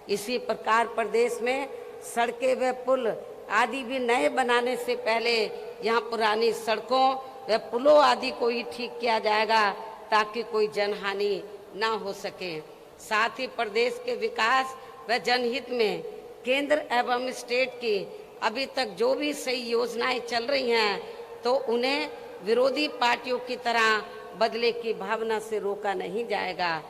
इसी प्रकार प्रदेश में सड़कें व पुल आदि भी नए बनाने से पहले यहाँ पुरानी सड़कों व पुलों आदि को ही ठीक किया जाएगा ताकि कोई जनहानि ना हो सके। साथ ही प्रदेश के विकास व जनहित में केंद्र एवं स्टेट की अभी तक जो भी सही योजनाएं चल रही हैं तो उन्हें विरोधी पार्टियों की तरह बदले की भावना से रोका नहीं जाएगा।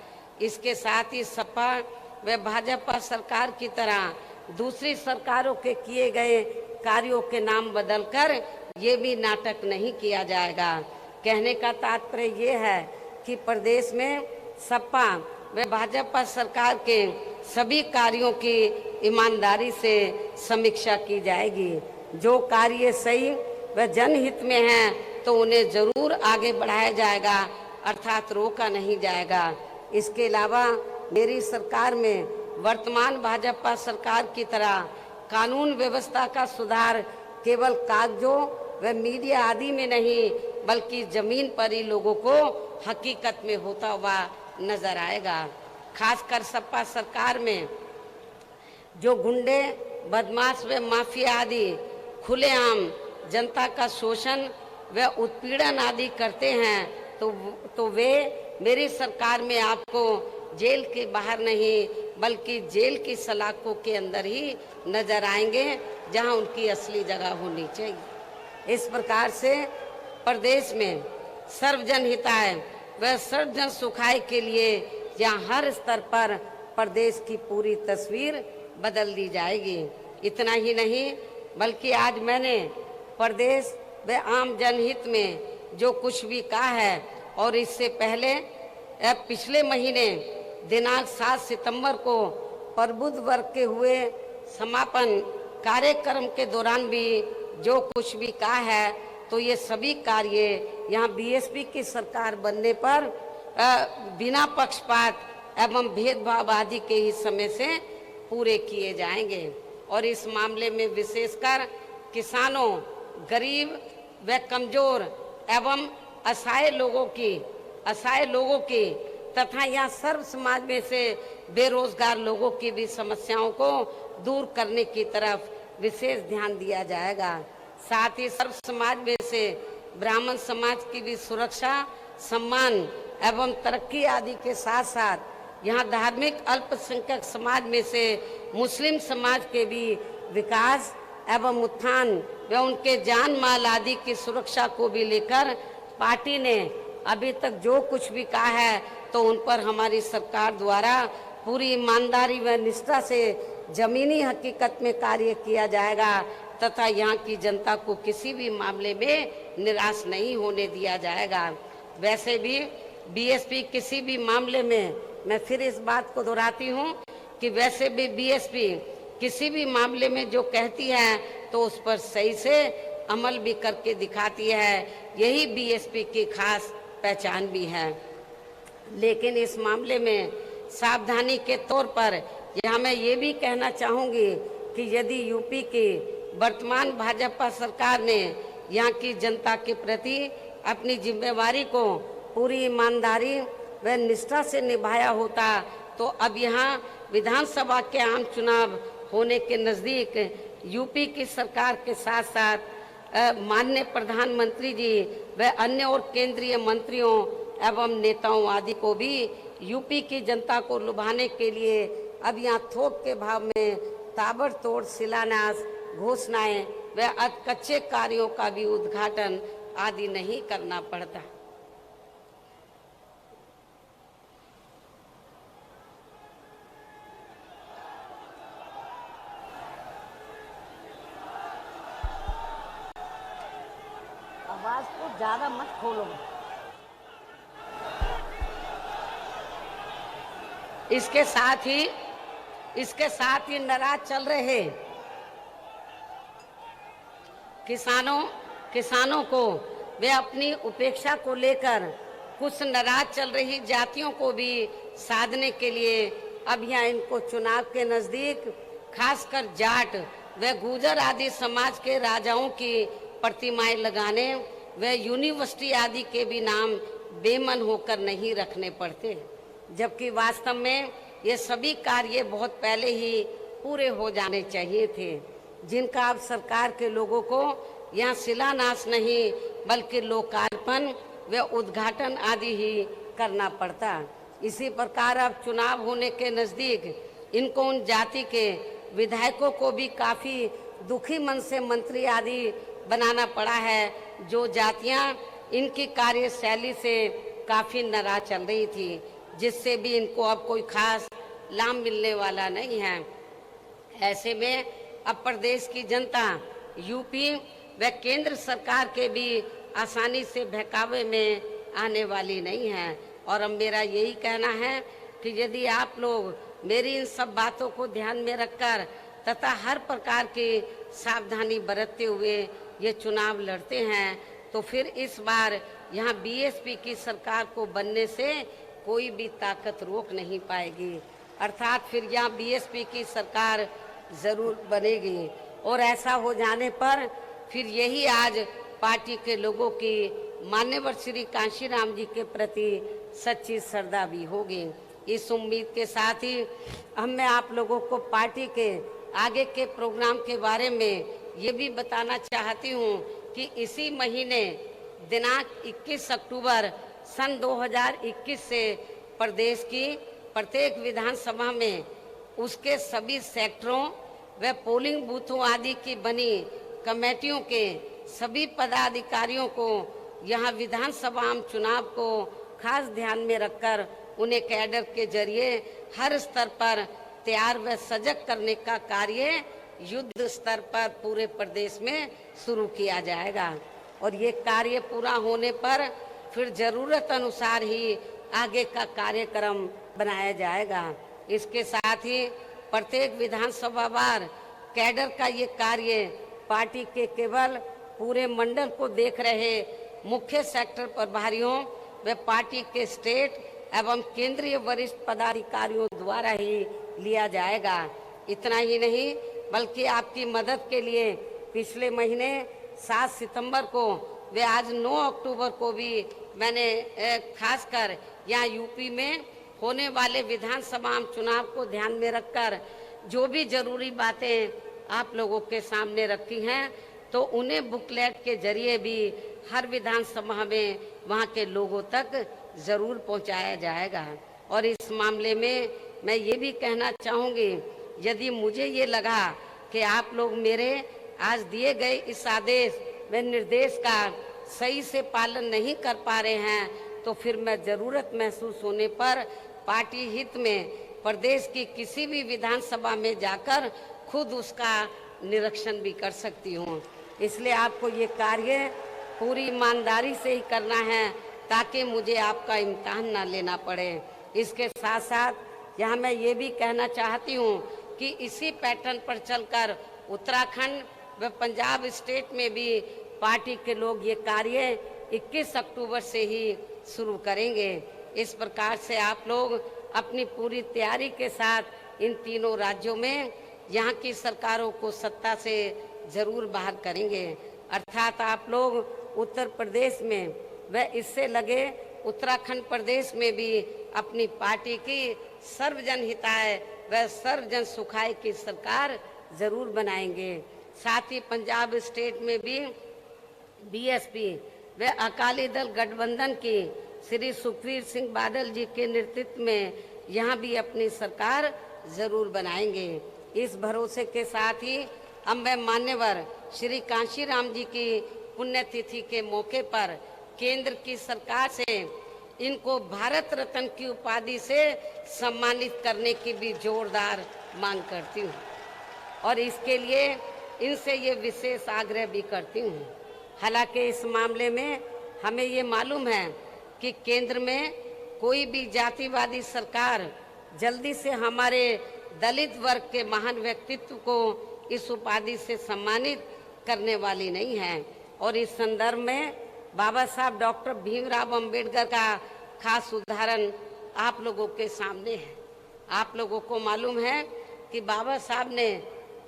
इसके साथ ही सपा व भाजपा सरकार की तरह दूसरी सरकारों के किए गए कार्यों के नाम बदलकर ये भी नाटक नहीं किया जाएगा। कहने का तात्पर्य ये है कि प्रदेश में सपा व भाजपा सरकार के सभी कार्यों की ईमानदारी से समीक्षा की जाएगी। जो कार्य सही व जनहित में हैं तो उन्हें जरूर आगे बढ़ाया जाएगा, अर्थात रोका नहीं जाएगा। इसके अलावा मेरी सरकार में वर्तमान भाजपा सरकार की तरह कानून व्यवस्था का सुधार केवल कागजों व मीडिया आदि में नहीं बल्कि जमीन पर ही लोगों को हकीकत में होता हुआ नजर आएगा। खासकर सपा सरकार में जो गुंडे, बदमाश व माफिया आदि खुलेआम जनता का शोषण व उत्पीड़न आदि करते हैं तो वे मेरी सरकार में आपको जेल के बाहर नहीं बल्कि जेल की सलाखों के अंदर ही नजर आएंगे, जहां उनकी असली जगह होनी चाहिए। इस प्रकार से प्रदेश में सर्वजन हिताय व सर्वजन सुखाय के लिए यहाँ हर स्तर पर प्रदेश की पूरी तस्वीर बदल दी जाएगी। इतना ही नहीं बल्कि आज मैंने प्रदेश व आम जनहित में जो कुछ भी कहा है और इससे पहले पिछले महीने दिनांक 7 सितंबर को प्रबुद्ध वर्ग के हुए समापन कार्यक्रम के दौरान भी जो कुछ भी कहा है तो ये सभी कार्य यहाँ बीएसपी की सरकार बनने पर बिना पक्षपात एवं भेदभाव आदि के ही समय से पूरे किए जाएंगे। और इस मामले में विशेषकर किसानों, गरीब व कमजोर एवं असहाय लोगों की तथा यहाँ सर्व समाज में से बेरोजगार लोगों की भी समस्याओं को दूर करने की तरफ विशेष ध्यान दिया जाएगा। साथ ही सर्व समाज में से ब्राह्मण समाज की भी सुरक्षा, सम्मान एवं तरक्की आदि के साथ साथ यहाँ धार्मिक अल्पसंख्यक समाज में से मुस्लिम समाज के भी विकास एवं उत्थान व उनके जान माल आदि की सुरक्षा को भी लेकर पार्टी ने अभी तक जो कुछ भी कहा है तो उन पर हमारी सरकार द्वारा पूरी ईमानदारी व निष्ठा से जमीनी हकीकत में कार्य किया जाएगा तथा यहाँ की जनता को किसी भी मामले में निराश नहीं होने दिया जाएगा। वैसे भी बीएसपी किसी भी मामले में, मैं फिर इस बात को दोहराती हूँ कि वैसे भी बीएसपी किसी भी मामले में जो कहती है तो उस पर सही से अमल भी करके दिखाती है। यही बीएसपी की खास पहचान भी है। लेकिन इस मामले में सावधानी के तौर पर यहाँ मैं ये भी कहना चाहूँगी कि यदि यूपी की वर्तमान भाजपा सरकार ने यहाँ की जनता के प्रति अपनी जिम्मेवारी को पूरी ईमानदारी व निष्ठा से निभाया होता तो अब यहाँ विधानसभा के आम चुनाव होने के नज़दीक यूपी की सरकार के साथ साथ माननीय प्रधानमंत्री जी व अन्य और केंद्रीय मंत्रियों एवं नेताओं आदि को भी यूपी की जनता को लुभाने के लिए अब यहाँ थोक के भाव में ताबड़तोड़ शिलान्यास, घोषणाएं व कच्चे कार्यों का भी उद्घाटन आदि नहीं करना पड़ता। आवाज को ज्यादा मत खोलो। इसके साथ ही नाराज चल रहे किसानों को वे अपनी उपेक्षा को लेकर कुछ नाराज चल रही जातियों को भी साधने के लिए अब यहाँ इनको चुनाव के नजदीक खासकर जाट व गुर्जर आदि समाज के राजाओं की प्रतिमाएं लगाने व यूनिवर्सिटी आदि के भी नाम बेमन होकर नहीं रखने पड़ते, जबकि वास्तव में ये सभी कार्य बहुत पहले ही पूरे हो जाने चाहिए थे, जिनका अब सरकार के लोगों को यहाँ शिलान्यास नहीं बल्कि लोकार्पण व उद्घाटन आदि ही करना पड़ता। इसी प्रकार अब चुनाव होने के नज़दीक इनको उन जाति के विधायकों को भी काफ़ी दुखी मन से मंत्री आदि बनाना पड़ा है, जो जातियाँ इनकी कार्यशैली से काफ़ी नाराज चल रही थी, जिससे भी इनको अब कोई खास लाभ मिलने वाला नहीं है। ऐसे में अब प्रदेश की जनता यूपी व केंद्र सरकार के भी आसानी से बहकावे में आने वाली नहीं है। और अब मेरा यही कहना है कि यदि आप लोग मेरी इन सब बातों को ध्यान में रखकर तथा हर प्रकार की सावधानी बरतते हुए ये चुनाव लड़ते हैं तो फिर इस बार यहाँ बीएसपी की सरकार को बनने से कोई भी ताकत रोक नहीं पाएगी, अर्थात फिर यहाँ बीएसपी की सरकार जरूर बनेगी। और ऐसा हो जाने पर फिर यही आज पार्टी के लोगों की मान्यवर श्री कांशीराम जी के प्रति सच्ची श्रद्धा भी होगी। इस उम्मीद के साथ ही मैं आप लोगों को पार्टी के आगे के प्रोग्राम के बारे में ये भी बताना चाहती हूँ कि इसी महीने दिनांक 21 अक्टूबर सन 2021 से प्रदेश की प्रत्येक विधानसभा में उसके सभी सेक्टरों व पोलिंग बूथों आदि की बनी कमेटियों के सभी पदाधिकारियों को यहाँ विधानसभा आम चुनाव को खास ध्यान में रखकर उन्हें कैडर के जरिए हर स्तर पर तैयार व सजग करने का कार्य युद्ध स्तर पर पूरे प्रदेश में शुरू किया जाएगा। और ये कार्य पूरा होने पर फिर जरूरत अनुसार ही आगे का कार्यक्रम बनाया जाएगा। इसके साथ ही प्रत्येक विधानसभा वार कैडर का ये कार्य पार्टी के केवल पूरे मंडल को देख रहे मुख्य सेक्टर प्रभारियों व पार्टी के स्टेट एवं केंद्रीय वरिष्ठ पदाधिकारियों द्वारा ही लिया जाएगा। इतना ही नहीं बल्कि आपकी मदद के लिए पिछले महीने 7 सितंबर को वे आज 9 अक्टूबर को भी मैंने खासकर यहाँ यूपी में होने वाले विधानसभा आम चुनाव को ध्यान में रखकर जो भी जरूरी बातें आप लोगों के सामने रखी हैं तो उन्हें बुकलेट के जरिए भी हर विधानसभा में वहाँ के लोगों तक जरूर पहुँचाया जाएगा। और इस मामले में मैं ये भी कहना चाहूँगी, यदि मुझे ये लगा कि आप लोग मेरे आज दिए गए इस आदेश व निर्देश का सही से पालन नहीं कर पा रहे हैं तो फिर मैं ज़रूरत महसूस होने पर पार्टी हित में प्रदेश की किसी भी विधानसभा में जाकर खुद उसका निरीक्षण भी कर सकती हूँ। इसलिए आपको ये कार्य पूरी ईमानदारी से ही करना है ताकि मुझे आपका इम्तिहान ना लेना पड़े। इसके साथ साथ यहाँ मैं ये भी कहना चाहती हूँ कि इसी पैटर्न पर चलकर उत्तराखंड व पंजाब स्टेट में भी पार्टी के लोग ये कार्य 21 अक्टूबर से ही शुरू करेंगे। इस प्रकार से आप लोग अपनी पूरी तैयारी के साथ इन तीनों राज्यों में यहाँ की सरकारों को सत्ता से जरूर बाहर करेंगे। अर्थात आप लोग उत्तर प्रदेश में व इससे लगे उत्तराखंड प्रदेश में भी अपनी पार्टी की सर्वजन हिताय व सर्वजन सुखाय की सरकार जरूर बनाएंगे। साथ ही पंजाब स्टेट में भी बीएसपी व अकाली दल गठबंधन की श्री सुखबीर सिंह बादल जी के नेतृत्व में यहाँ भी अपनी सरकार जरूर बनाएंगे। इस भरोसे के साथ ही अब मैं मान्यवर श्री कांशीराम जी की पुण्यतिथि के मौके पर केंद्र की सरकार से इनको भारत रत्न की उपाधि से सम्मानित करने की भी जोरदार मांग करती हूँ और इसके लिए इनसे ये विशेष आग्रह भी करती हूँ। हालांकि इस मामले में हमें ये मालूम है कि केंद्र में कोई भी जातिवादी सरकार जल्दी से हमारे दलित वर्ग के महान व्यक्तित्व को इस उपाधि से सम्मानित करने वाली नहीं है। और इस संदर्भ में बाबा साहब डॉक्टर भीमराव अंबेडकर का खास उदाहरण आप लोगों के सामने है। आप लोगों को मालूम है कि बाबा साहब ने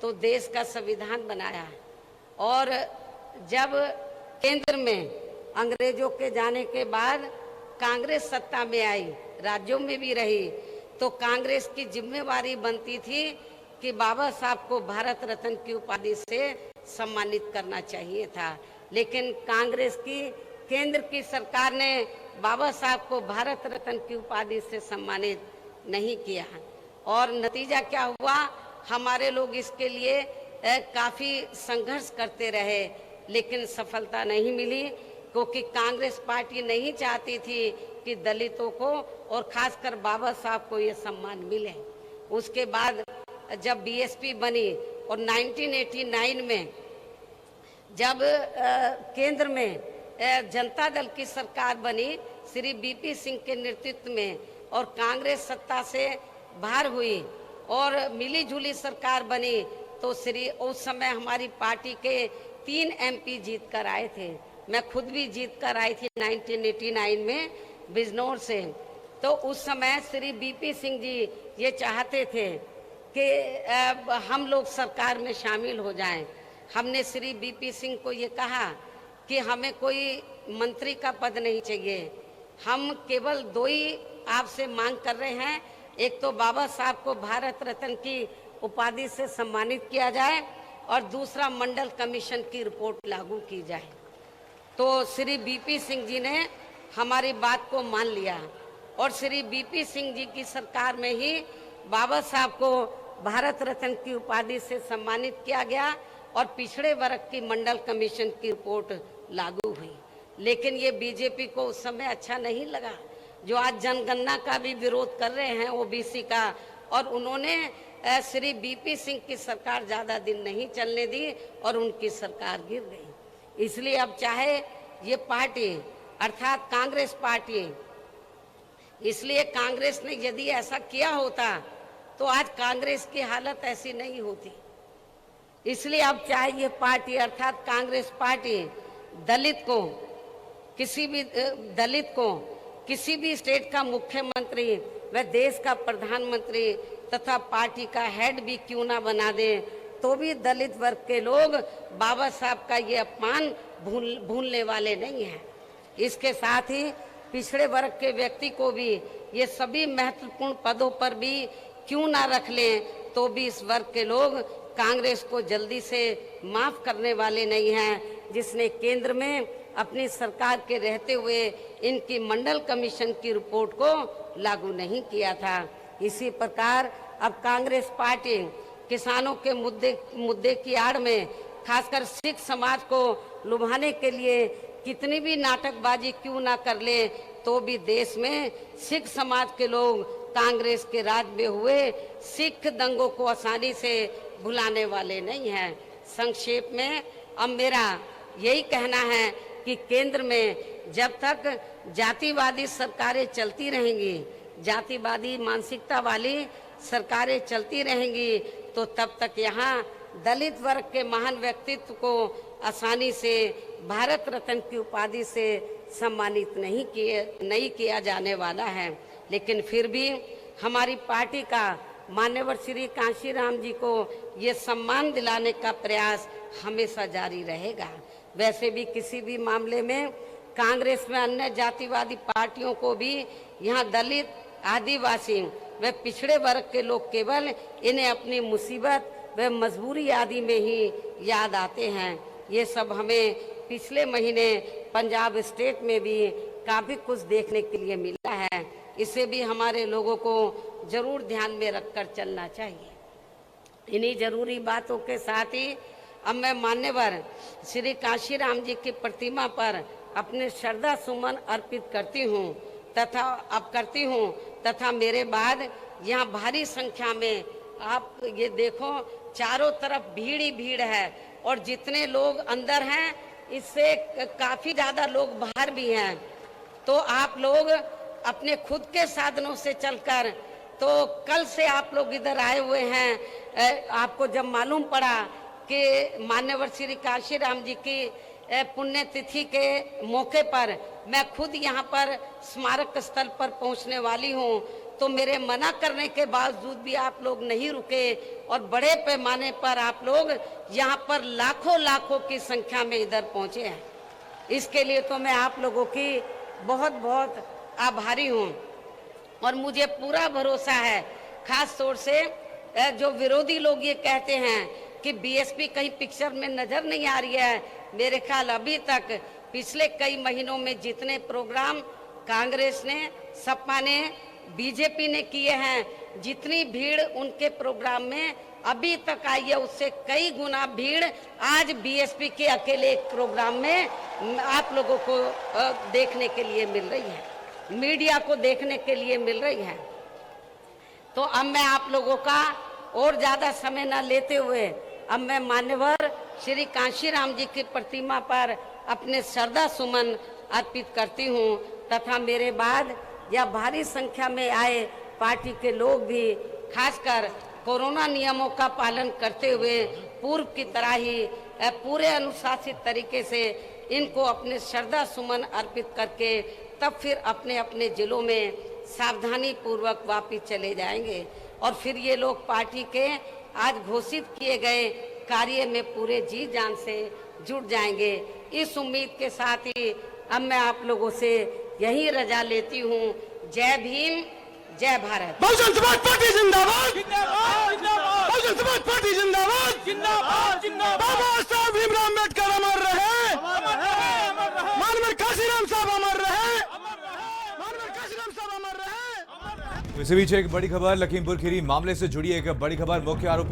तो देश का संविधान बनाया और जब केंद्र में अंग्रेजों के जाने के बाद कांग्रेस सत्ता में आई, राज्यों में भी रही, तो कांग्रेस की जिम्मेवारी बनती थी कि बाबा साहब को भारत रत्न की उपाधि से सम्मानित करना चाहिए था। लेकिन कांग्रेस की केंद्र की सरकार ने बाबा साहब को भारत रत्न की उपाधि से सम्मानित नहीं किया और नतीजा क्या हुआ, हमारे लोग इसके लिए काफी संघर्ष करते रहे लेकिन सफलता नहीं मिली, क्योंकि कांग्रेस पार्टी नहीं चाहती थी कि दलितों को और खासकर बाबा साहब को ये सम्मान मिले। उसके बाद जब बीएसपी बनी और 1989 में जब केंद्र में जनता दल की सरकार बनी श्री बीपी सिंह के नेतृत्व में और कांग्रेस सत्ता से बाहर हुई और मिली जुली सरकार बनी, तो उस समय हमारी पार्टी के 3 एमपी जीत कर आए थे। मैं खुद भी जीत कर आई थी 1989 में बिजनौर से। तो उस समय श्री बीपी सिंह जी ये चाहते थे कि हम लोग सरकार में शामिल हो जाएं। हमने श्री बीपी सिंह को ये कहा कि हमें कोई मंत्री का पद नहीं चाहिए, हम केवल 2 ही आपसे मांग कर रहे हैं, एक तो बाबा साहब को भारत रत्न की उपाधि से सम्मानित किया जाए और दूसरा मंडल कमीशन की रिपोर्ट लागू की जाए। तो श्री बीपी सिंह जी ने हमारी बात को मान लिया और श्री बीपी सिंह जी की सरकार में ही बाबा साहब को भारत रत्न की उपाधि से सम्मानित किया गया और पिछड़े वर्ग की मंडल कमीशन की रिपोर्ट लागू हुई। लेकिन ये बीजेपी को उस समय अच्छा नहीं लगा, जो आज जनगणना का भी विरोध कर रहे हैं ओबीसी का, और उन्होंने श्री बीपी सिंह की सरकार ज्यादा दिन नहीं चलने दी और उनकी सरकार गिर गई। इसलिए अब चाहे ये पार्टी अर्थात कांग्रेस पार्टी, इसलिए कांग्रेस ने यदि ऐसा किया होता तो आज कांग्रेस की हालत ऐसी नहीं होती। इसलिए अब चाहे ये पार्टी अर्थात कांग्रेस पार्टी दलित को किसी भी स्टेट का मुख्यमंत्री व देश का प्रधानमंत्री तथा पार्टी का हेड भी क्यों ना बना दे, तो भी दलित वर्ग के लोग बाबा साहब का ये अपमान भूलने वाले नहीं हैं। इसके साथ ही पिछड़े वर्ग के व्यक्ति को भी ये सभी महत्वपूर्ण पदों पर भी क्यों ना रख लें, तो भी इस वर्ग के लोग कांग्रेस को जल्दी से माफ करने वाले नहीं हैं, जिसने केंद्र में अपनी सरकार के रहते हुए इनकी मंडल कमीशन की रिपोर्ट को लागू नहीं किया था। इसी प्रकार अब कांग्रेस पार्टी किसानों के मुद्दे की आड़ में खासकर सिख समाज को लुभाने के लिए कितनी भी नाटकबाजी क्यों ना कर ले, तो भी देश में सिख समाज के लोग कांग्रेस के राज में हुए सिख दंगों को आसानी से भुलाने वाले नहीं हैं। संक्षेप में अब मेरा यही कहना है कि केंद्र में जब तक जातिवादी सरकारें चलती रहेंगी, जातिवादी मानसिकता वाली सरकारें चलती रहेंगी, तो तब तक यहाँ दलित वर्ग के महान व्यक्तित्व को आसानी से भारत रत्न की उपाधि से सम्मानित नहीं किया जाने वाला है। लेकिन फिर भी हमारी पार्टी का मान्यवर श्री कांशीराम जी को ये सम्मान दिलाने का प्रयास हमेशा जारी रहेगा। वैसे भी किसी भी मामले में कांग्रेस में अन्य जातिवादी पार्टियों को भी यहाँ दलित, आदिवासी व पिछड़े वर्ग के लोग केवल इन्हें अपनी मुसीबत व मजबूरी आदि में ही याद आते हैं। ये सब हमें पिछले महीने पंजाब स्टेट में भी काफ़ी कुछ देखने के लिए मिला है। इसे भी हमारे लोगों को जरूर ध्यान में रखकर चलना चाहिए। इन्हीं जरूरी बातों के साथ ही अब मैं मान्यवर श्री कांशीराम जी की प्रतिमा पर अपने श्रद्धा सुमन अर्पित करती हूँ तथा मेरे बाद यहाँ भारी संख्या में आप ये देखो चारों तरफ भीड़ ही भीड़ है और जितने लोग अंदर हैं इससे काफी ज्यादा लोग बाहर भी हैं। तो आप लोग अपने खुद के साधनों से चलकर, तो कल से आप लोग इधर आए हुए हैं। आपको जब मालूम पड़ा कि मान्यवर श्री कांशीराम जी की पुण्यतिथि के मौके पर मैं खुद यहाँ पर स्मारक स्थल पर पहुँचने वाली हूँ, तो मेरे मना करने के बावजूद भी आप लोग नहीं रुके और बड़े पैमाने पर आप लोग यहाँ पर लाखों की संख्या में इधर पहुँचे हैं। इसके लिए तो मैं आप लोगों की बहुत बहुत आभारी हूँ और मुझे पूरा भरोसा है, खास तौर से जो विरोधी लोग ये कहते हैं कि बीएसपी कहीं पिक्चर में नजर नहीं आ रही है। मेरे ख्याल अभी तक पिछले कई महीनों में जितने प्रोग्राम कांग्रेस ने, सपा ने, बीजेपी ने किए हैं, जितनी भीड़ उनके प्रोग्राम में अभी तक आई है उससे कई गुना भीड़ आज बीएसपी के अकेले एक प्रोग्राम में आप लोगों को देखने के लिए मिल रही है, मीडिया को देखने के लिए मिल रही है। तो अब मैं आप लोगों का और ज्यादा समय न लेते हुए अब मैं मान्यवर श्री कांशीराम जी की प्रतिमा पर अपने श्रद्धा सुमन अर्पित करती हूँ तथा मेरे बाद या भारी संख्या में आए पार्टी के लोग भी खासकर कोरोना नियमों का पालन करते हुए पूर्व की तरह ही पूरे अनुशासित तरीके से इनको अपने श्रद्धा सुमन अर्पित करके तब फिर अपने अपने जिलों में सावधानी पूर्वक वापिस चले जाएंगे और फिर ये लोग पार्टी के आज घोषित किए गए कार्य में पूरे जी जान से जुट जाएंगे। इस उम्मीद के साथ ही अब मैं आप लोगों से यही रजा लेती हूँ। जय भीम, जय भारत। बहुजन समाज पार्टी जिंदाबाद, बहुजन समाज पार्टी जिंदाबाद। बाबा साहब भीमराव अम्बेडकर अमर रहे, मानवर कांशीराम साहब अमर रहे, मानवर कांशीराम साहब अमर रहे। इसी बीच एक बड़ी खबर, लखीमपुर खीरी मामले से जुड़ी एक बड़ी खबर। मुख्य आरोपी